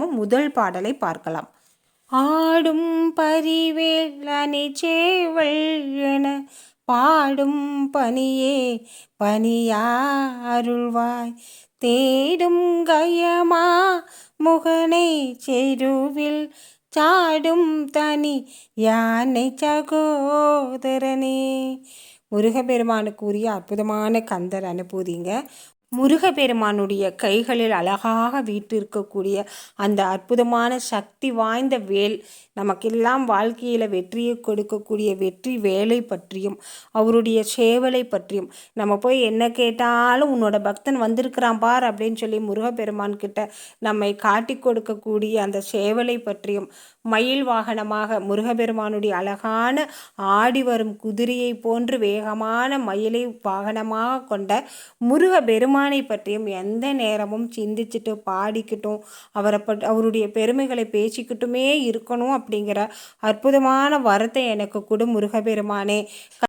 நம்ம முதல் பாடலை பார்க்கலாம். ஆடும் பரிவேல் அணிச்சேவல் என பாடும் பனியே பனியாருள்வாய், தேடும் கயமா முகனை செருவில் சாடும் தனி யானை சகோதரனே. முருகப்பெருமானுக்கு உரிய அற்புதமான கந்தர் அனுபூதிங்க. முருகப்பெருமானுடைய கைகளில் அழகாக வீற்றிருக்கக்கூடிய அந்த அற்புதமான சக்தி வாய்ந்த வேல் நமக்கெல்லாம் வாழ்க்கையில் வெற்றியை கொடுக்கக்கூடிய வெற்றி வேலை பற்றியும் அவருடைய சேவலை பற்றியும் நம்ம போய் என்ன கேட்டாலும் உன்னோட பக்தன் வந்திருக்கிறான் பார் அப்படின்னு சொல்லி முருகப்பெருமான் கிட்ட நம்மை காட்டி கொடுக்கக்கூடிய அந்த சேவலை பற்றியும், மயில் வாகனமாக முருகப்பெருமானுடைய அழகான ஆடி வரும் குதிரையை போன்று வேகமான மயிலை வாகனமாக கொண்ட முருகப்பெருமானை பற்றியும் எந்த நேரமும் சிந்திச்சுட்டு பாடிக்கிட்டும் அவருடைய பெருமைகளை பேசிக்கிட்டுமே இருக்கணும் அப்படிங்கிற அற்புதமான வரத்தை எனக்கு கொடு முருகப்பெருமானே.